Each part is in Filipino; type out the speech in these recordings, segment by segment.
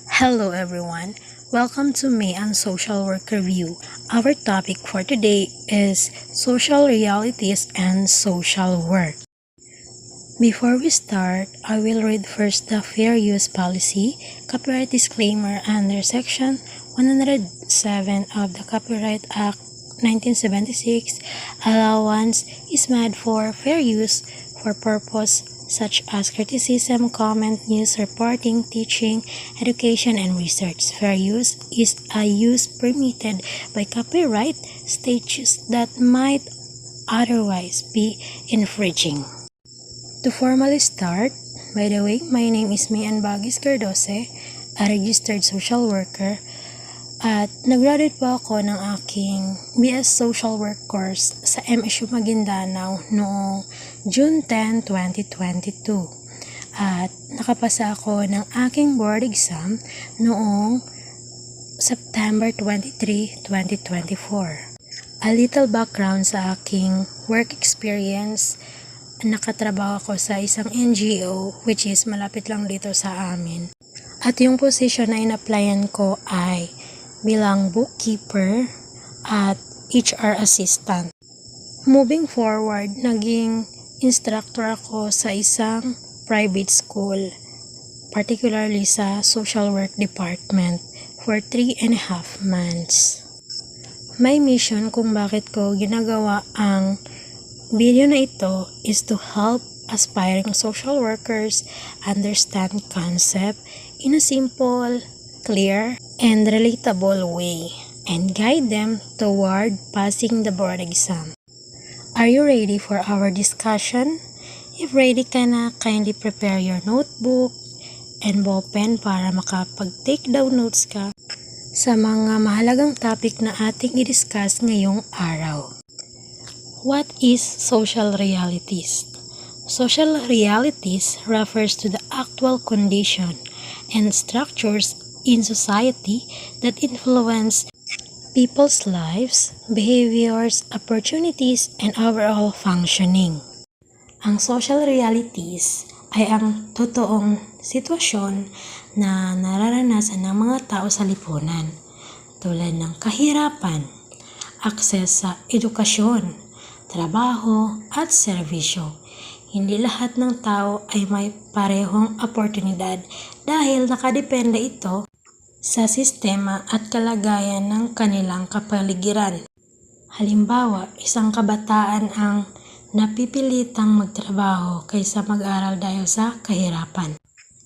Hello everyone. Welcome to May and Social Work Review. Our topic for today is social realities and social work. Before we start, I will read first the Fair Use Policy, Copyright Disclaimer under Section 107 of the Copyright Act 1976. Allowance is made for fair use for purpose such as criticism, comment, news reporting, teaching, education, and research. Fair use is a use permitted by copyright statutes that might otherwise be infringing. To formally start, by the way, my name is Mayan Bagis Cardose, a registered social worker, at nag-graduate po ako ng aking BS Social Work course sa MSU Maguindanao noong June 10, 2022. At nakapasa ako ng aking board exam noong September 23, 2024. A little background sa aking work experience. Nakatrabaho ako sa isang NGO which is malapit lang dito sa amin. At yung position na in-applyan ko ay bilang bookkeeper at HR assistant. Moving forward, naging instructor ako sa isang private school, particularly sa social work department for 3.5 months. My mission kung bakit ko ginagawa ang video na ito is to help aspiring social workers understand concept in a simple, clear, and relatable way and guide them toward passing the board exam. Are you ready for our discussion? If ready ka na, kindly prepare your notebook and ballpen para makapag-take down notes ka sa mga mahalagang topic na ating i-discuss ngayong araw. What is social realities? Social realities refers to the actual condition and structures in society that influence people's lives, behaviors, opportunities, and overall functioning. Ang social realities ay ang totoong sitwasyon na nararanasan ng mga tao sa lipunan, tulad ng kahirapan, akses sa edukasyon, trabaho, at serbisyo. Hindi lahat ng tao ay may parehong oportunidad dahil nakadepende ito sa sistema at kalagayan ng kanilang kapaligiran. Halimbawa, isang kabataan ang napipilitang magtrabaho kaysa mag-aral dahil sa kahirapan.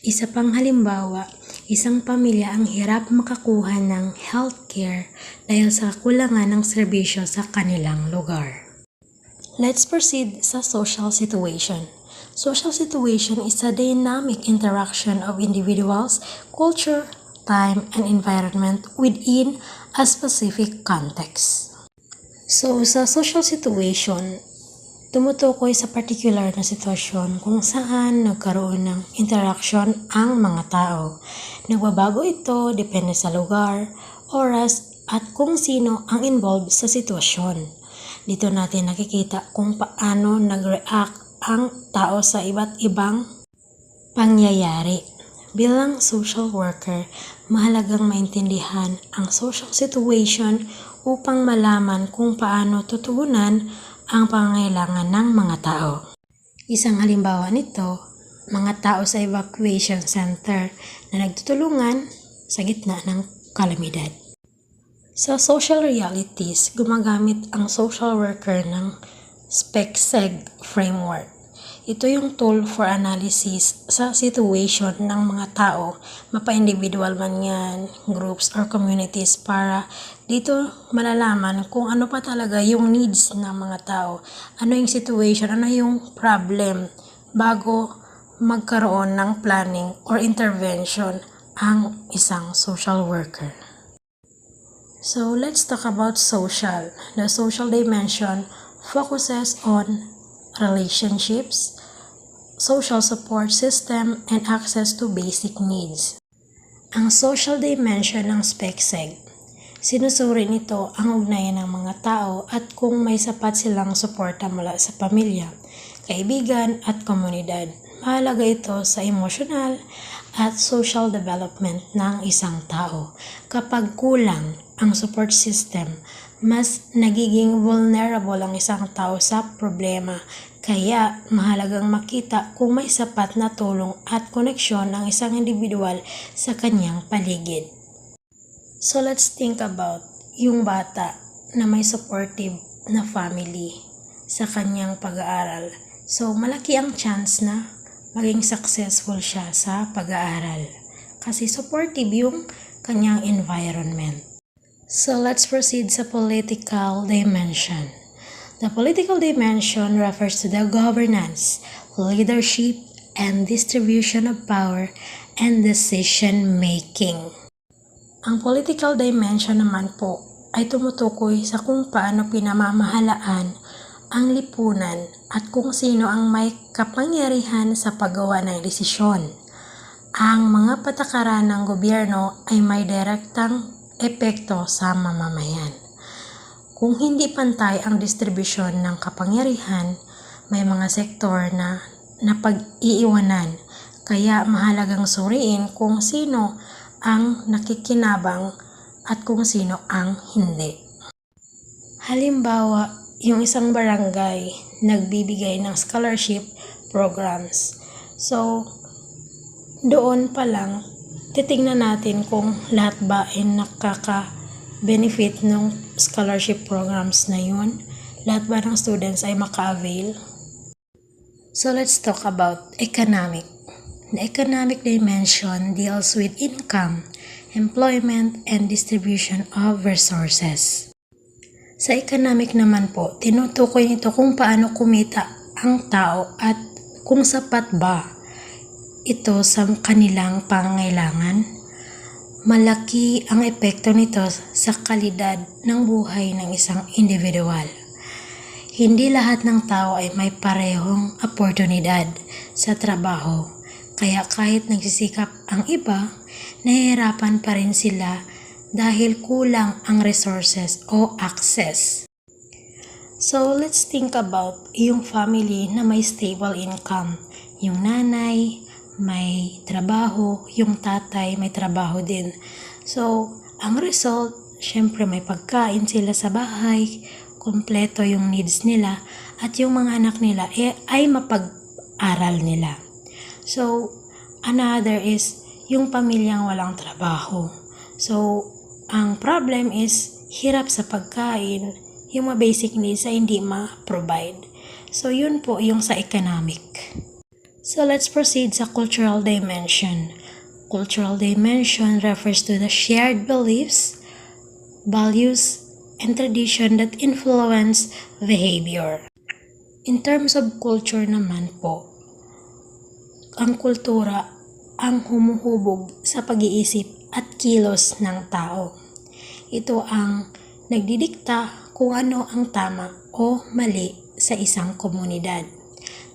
Isa pang halimbawa, isang pamilya ang hirap makakuha ng healthcare dahil sa kakulangan ng serbisyo sa kanilang lugar. Let's proceed sa social situation. Social situation is a dynamic interaction of individuals, culture, time, and environment within a specific context. So, sa social situation, tumutukoy sa particular na sitwasyon kung saan nagkaroon ng interaction ang mga tao. Nagbabago ito depende sa lugar, oras, at kung sino ang involved sa sitwasyon. Dito natin nakikita kung paano nag-react ang tao sa iba't ibang pangyayari. Bilang social worker, mahalagang maintindihan ang social situation upang malaman kung paano tutugunan ang pangangailangan ng mga tao. Isang halimbawa nito, mga tao sa evacuation center na nagtutulungan sa gitna ng kalamidad. Sa social realities, gumagamit ang social worker ng SPECSEG framework. Ito yung tool for analysis sa situation ng mga tao, mapa-individual man yan, groups or communities, para dito malalaman kung ano pa talaga yung needs ng mga tao, ano yung situation, ano yung problem, bago magkaroon ng planning or intervention ang isang social worker. So let's talk about social. The social dimension focuses on relationships, social support system, and access to basic needs. Ang social dimension ng SPECSEG, sinusuri nito ang ugnayan ng mga tao at kung may sapat silang suporta mula sa pamilya, kaibigan at komunidad. Mahalaga ito sa emosyonal at social development ng isang tao. Kapag kulang ang support system, mas nagiging vulnerable ang isang tao sa problema. Kaya mahalagang makita kung may sapat na tulong at koneksyon ang isang individual sa kanyang paligid. So let's think about yung bata na may supportive na family sa kanyang pag-aaral. So malaki ang chance na maging successful siya sa pag-aaral kasi supportive yung kanyang environment. So let's proceed sa political dimension. The political dimension refers to the governance, leadership, and distribution of power and decision-making. Ang political dimension naman po ay tumutukoy sa kung paano pinamamahalaan ang lipunan at kung sino ang may kapangyarihan sa paggawa ng desisyon. Ang mga patakaran ng gobyerno ay may direktang epekto sa mamamayan. Kung hindi pantay ang distribusyon ng kapangyarihan, may mga sektor na napag-iiwanan, kaya mahalagang suriin kung sino ang nakikinabang at kung sino ang hindi. Halimbawa, yung isang barangay nagbibigay ng scholarship programs. So, doon pa lang, titingnan natin kung lahat ba ay nakaka-benefit ng scholarship programs na yun. Lahat ba ng students ay maka-avail? So, let's talk about economic. The economic dimension deals with income, employment, and distribution of resources. Sa economic naman po, tinutukoy nito kung paano kumita ang tao at kung sapat ba ito sa kanilang pangangailangan. Malaki ang epekto nito sa kalidad ng buhay ng isang individual. Hindi lahat ng tao ay may parehong oportunidad sa trabaho, kaya kahit nagsisikap ang iba, nahihirapan pa rin sila dahil kulang ang resources o access. So, let's think about yung family na may stable income. Yung nanay may trabaho, yung tatay may trabaho din. So, ang result, syempre may pagkain sila sa bahay, kompleto yung needs nila, at yung mga anak nila ay mapag-aral nila. So, another is yung pamilyang walang trabaho. So, ang problem is hirap sa pagkain, yung mga basic needs ay hindi ma-provide. So, yun po yung sa economic. So, let's proceed sa cultural dimension. Cultural dimension refers to the shared beliefs, values, and tradition that influence behavior. In terms of culture naman po, ang kultura ang humuhubog sa pag-iisip at kilos ng tao. Ito ang nagdidikta kung ano ang tama o mali sa isang komunidad.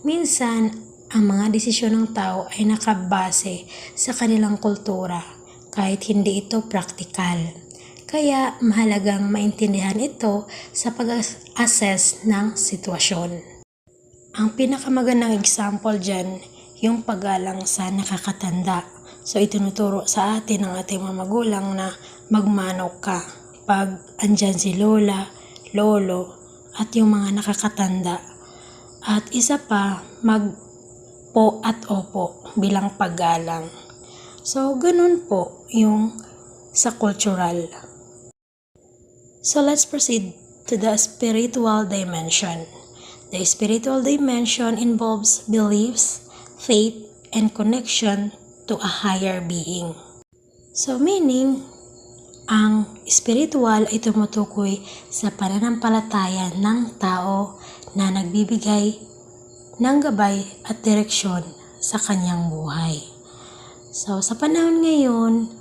Minsan, ang mga desisyon ng tao ay nakabase sa kanilang kultura kahit hindi ito praktikal. Kaya mahalagang maintindihan ito sa pag-assess ng sitwasyon. Ang pinakamagandang example dyan, yung paggalang sa nakakatanda. So, itinuturo sa atin ng ating mga magulang na magmanaw ka pag andyan si lola, lolo, at yung mga nakakatanda. At isa pa, magpo at opo bilang paggalang. So, ganun po yung sa cultural. So, let's proceed to the spiritual dimension. The spiritual dimension involves beliefs, faith, and connection to a higher being. So, meaning, ang spiritual ay tumutukoy sa pananampalataya ng tao na nagbibigay ng gabay at direksyon sa kanyang buhay. So, sa panahon ngayon,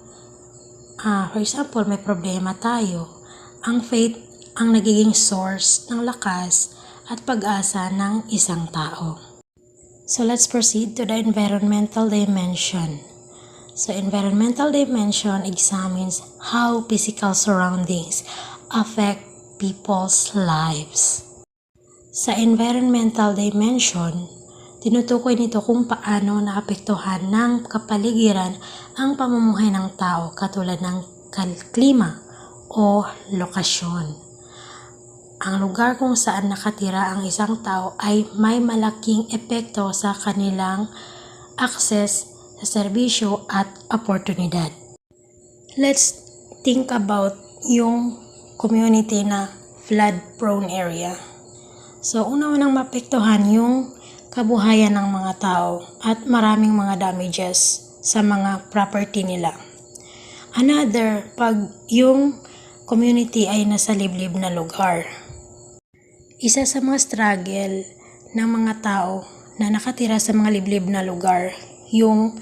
for example, may problema tayo. Ang faith ang nagiging source ng lakas at pag-asa ng isang tao. So, let's proceed to the environmental dimension. So, environmental dimension examines how physical surroundings affect people's lives. Sa environmental dimension, Tinutukoy nito kung paano naapektuhan ng kapaligiran ang pamumuhay ng tao katulad ng klima o lokasyon. Ang lugar kung saan nakatira ang isang tao ay may malaking epekto sa kanilang access sa serbisyo at oportunidad. Let's think about yung community na flood-prone area. So, una-unang maapektuhan yung kabuhayan ng mga tao at maraming mga damages sa mga property nila. Another, pag yung community ay nasa liblib na lugar. Isa sa mga struggle ng mga tao na nakatira sa mga liblib na lugar, yung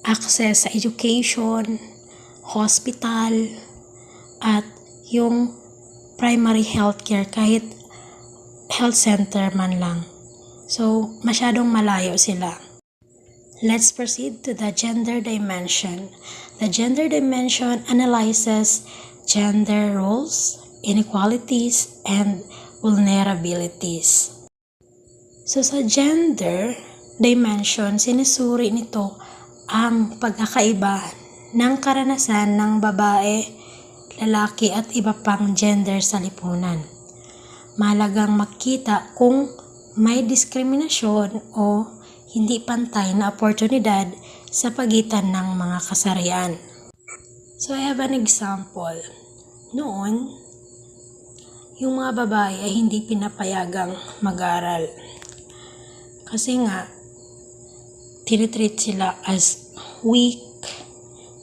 access sa education, hospital, at yung primary healthcare kahit health center man lang. So, masyadong malayo sila. Let's proceed to the gender dimension. The gender dimension analyzes gender roles, inequalities, and vulnerabilities. So, sa gender dimension, sinusuri nito ang pagkakaiba ng karanasan ng babae, lalaki at iba pang gender sa lipunan. Mahalagang makita kung may diskriminasyon o hindi pantay na oportunidad sa pagitan ng mga kasarian. So, I have an example. Noon, yung mga babae ay hindi pinapayagang mag-aral. Kasi nga, tinitreat sila as weak,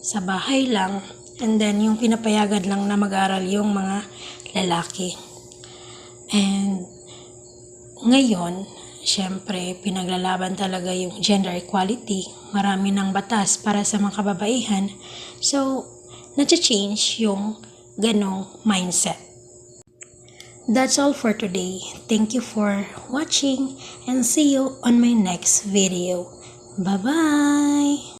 sa bahay lang, and then yung pinapayagan lang na mag-aral yung mga lalaki. And ngayon, syempre, pinaglalaban talaga yung gender equality. Marami ng batas para sa mga kababaihan. So, na-change yung ganong mindset. That's all for today. Thank you for watching and see you on my next video. Bye-bye!